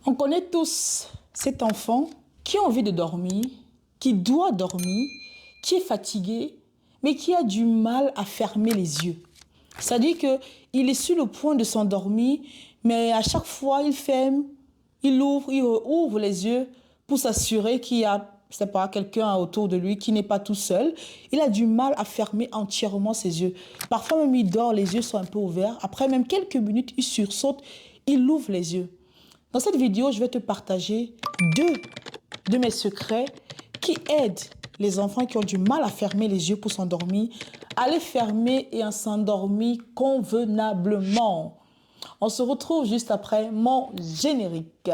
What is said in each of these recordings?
On connaît tous cet enfant qui a envie de dormir, qui doit dormir, qui est fatigué, mais qui a du mal à fermer les yeux. C'est-à-dire qu'il est sur le point de s'endormir, mais à chaque fois, il ferme, il ouvre les yeux pour s'assurer qu'il y a, je sais pas, quelqu'un autour de lui qui n'est pas tout seul. Il a du mal à fermer entièrement ses yeux. Parfois même, il dort, les yeux sont un peu ouverts. Après même quelques minutes, il sursaute, il ouvre les yeux. Dans cette vidéo, je vais te partager deux de mes secrets qui aident les enfants qui ont du mal à fermer les yeux pour s'endormir, à les fermer et à s'endormir convenablement. On se retrouve juste après mon générique.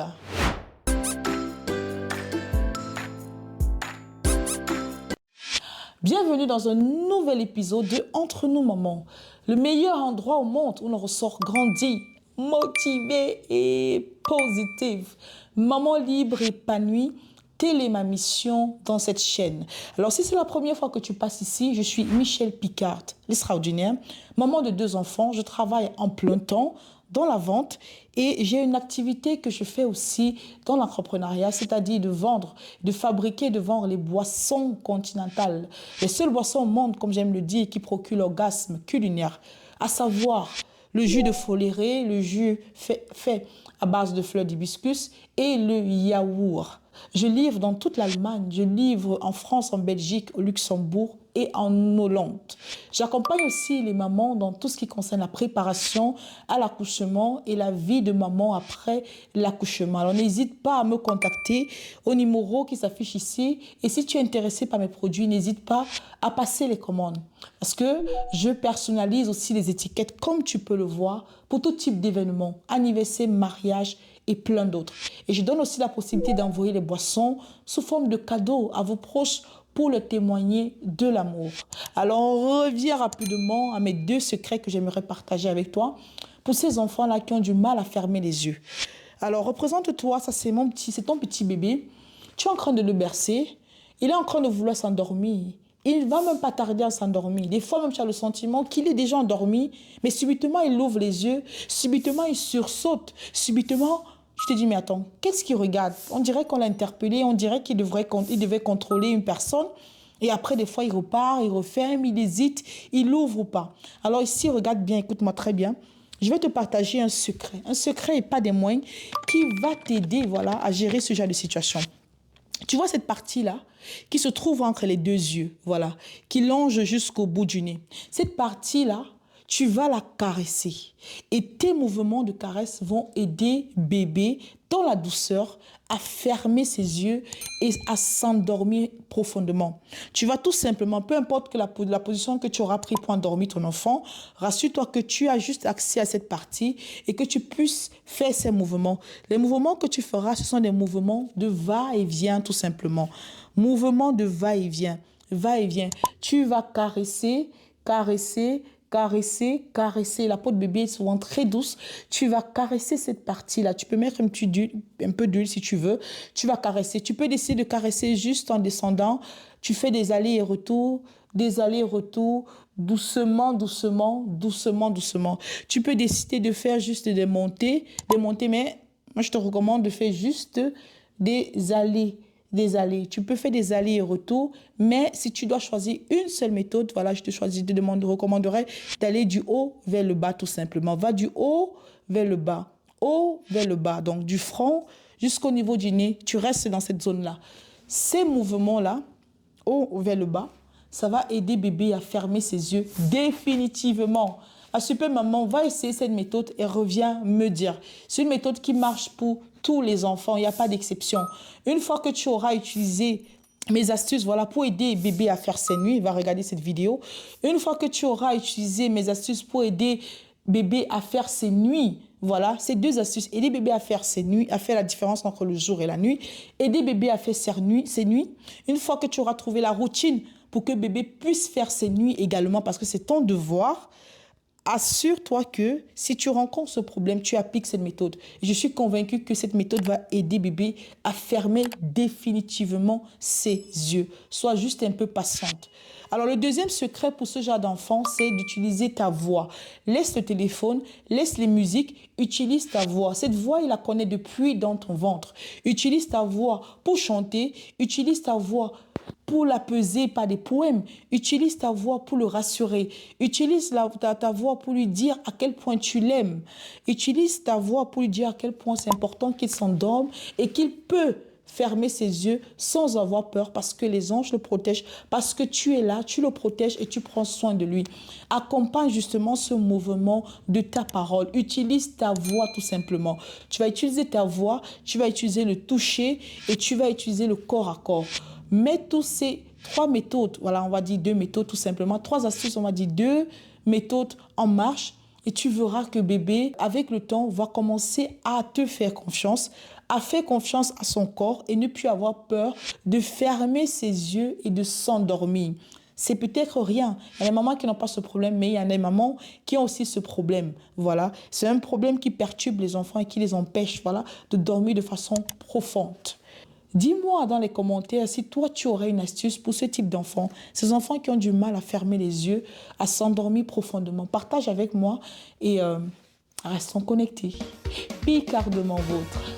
Bienvenue dans un nouvel épisode de Entre nous mamans, le meilleur endroit au monde où on ressort grandi, motivé et positif. Maman libre et épanouie, telle est ma mission dans cette chaîne. Alors si c'est la première fois que tu passes ici, je suis Michèle Picard, l'extraordinaire, maman de 2 enfants. Je travaille en plein temps dans la vente et j'ai une activité que je fais aussi dans l'entrepreneuriat, c'est-à-dire de vendre, de fabriquer, de vendre les boissons continentales. Les seules boissons au monde, comme j'aime le dire, qui procurent l'orgasme culinaire, à savoir le jus de foléré, le jus fait à base de fleurs d'hibiscus et le yaourt. Je livre dans toute l'Allemagne, je livre en France, en Belgique, au Luxembourg et en Hollande. J'accompagne aussi les mamans dans tout ce qui concerne la préparation à l'accouchement et la vie de maman après l'accouchement. Alors n'hésite pas à me contacter au numéro qui s'affiche ici. Et si tu es intéressé par mes produits, n'hésite pas à passer les commandes. Parce que je personnalise aussi les étiquettes, comme tu peux le voir, pour tout type d'événements, anniversaire, mariage et plein d'autres. Et je donne aussi la possibilité d'envoyer les boissons sous forme de cadeaux à vos proches pour leur témoigner de l'amour. Alors, on revient rapidement à mes 2 secrets que j'aimerais partager avec toi pour ces enfants-là qui ont du mal à fermer les yeux. Alors, représente-toi, ça c'est ton petit bébé. Tu es en train de le bercer. Il est en train de vouloir s'endormir. Il ne va même pas tarder à s'endormir. Des fois, même, tu as le sentiment qu'il est déjà endormi, mais subitement, il ouvre les yeux, subitement, il sursaute, subitement, je te dis, mais attends, qu'est-ce qu'il regarde? On dirait qu'on l'a interpellé, on dirait qu'il devait contrôler une personne. Et après, des fois, il repart, il referme, il hésite, il ouvre ou pas. Alors ici, regarde bien, écoute-moi très bien. Je vais te partager un secret et pas des moindres, qui va t'aider, voilà, à gérer ce genre de situation. Tu vois cette partie-là qui se trouve entre les 2 yeux, voilà, qui longe jusqu'au bout du nez. Cette partie-là, tu vas la caresser et tes mouvements de caresse vont aider bébé dans la douceur à fermer ses yeux et à s'endormir profondément. Tu vas tout simplement, peu importe que la position que tu auras pris pour endormir ton enfant, rassure-toi que tu as juste accès à cette partie et que tu puisses faire ces mouvements. Les mouvements que tu feras, ce sont des mouvements de va-et-vient tout simplement. Mouvement de va-et-vient, va-et-vient. Tu vas caresser, caresser, caresser, caresser. La peau de bébé est souvent très douce. Tu vas caresser cette partie-là. Tu peux mettre un peu d'huile si tu veux. Tu vas caresser. Tu peux décider de caresser juste en descendant. Tu fais des allers et retours, doucement, doucement, doucement, doucement. Tu peux décider de faire juste des montées, mais moi je te recommande de faire juste des allers. Tu peux faire des allers et retours, mais si tu dois choisir une seule méthode, voilà, je te recommanderais d'aller du haut vers le bas tout simplement. Va du haut vers le bas, donc du front jusqu'au niveau du nez, tu restes dans cette zone-là. Ces mouvements-là, haut vers le bas, ça va aider bébé à fermer ses yeux définitivement. À super maman, va essayer cette méthode et reviens me dire. C'est une méthode qui marche pour tous les enfants, il n'y a pas d'exception. Une fois que tu auras utilisé mes astuces, voilà, pour aider bébé à faire ses nuits, va regarder cette vidéo. Une fois que tu auras utilisé mes astuces pour aider bébé à faire ses nuits, voilà, ces 2 astuces, aider bébé à faire ses nuits, à faire la différence entre le jour et la nuit, aider bébé à faire ses nuits. Une fois que tu auras trouvé la routine pour que bébé puisse faire ses nuits également, parce que c'est ton devoir, assure-toi que si tu rencontres ce problème, tu appliques cette méthode. Et je suis convaincue que cette méthode va aider bébé à fermer définitivement ses yeux. Sois juste un peu patiente. Alors, le deuxième secret pour ce genre d'enfant, c'est d'utiliser ta voix. Laisse le téléphone, laisse les musiques, utilise ta voix. Cette voix, il la connaît depuis dans ton ventre. Utilise ta voix pour chanter, utilise ta voix pour l'apaiser par des poèmes. Utilise ta voix pour le rassurer. Utilise ta voix pour lui dire à quel point tu l'aimes. Utilise ta voix pour lui dire à quel point c'est important qu'il s'endorme et qu'il peut fermer ses yeux sans avoir peur parce que les anges le protègent, parce que tu es là, tu le protèges et tu prends soin de lui. Accompagne justement ce mouvement de ta parole. Utilise ta voix tout simplement. Tu vas utiliser ta voix, tu vas utiliser le toucher et tu vas utiliser le corps à corps. Mets tous ces 3 méthodes, voilà, on va dire 2 méthodes tout simplement, 3 astuces, on va dire 2 méthodes en marche et tu verras que bébé, avec le temps, va commencer à te faire confiance, à faire confiance à son corps et ne plus avoir peur de fermer ses yeux et de s'endormir. C'est peut-être rien. Il y a des mamans qui n'ont pas ce problème, mais il y a des mamans qui ont aussi ce problème. Voilà. C'est un problème qui perturbe les enfants et qui les empêche, voilà, de dormir de façon profonde. Dis-moi dans les commentaires si toi, tu aurais une astuce pour ce type d'enfants, ces enfants qui ont du mal à fermer les yeux, à s'endormir profondément. Partage avec moi et restons connectés. Picardement vôtre.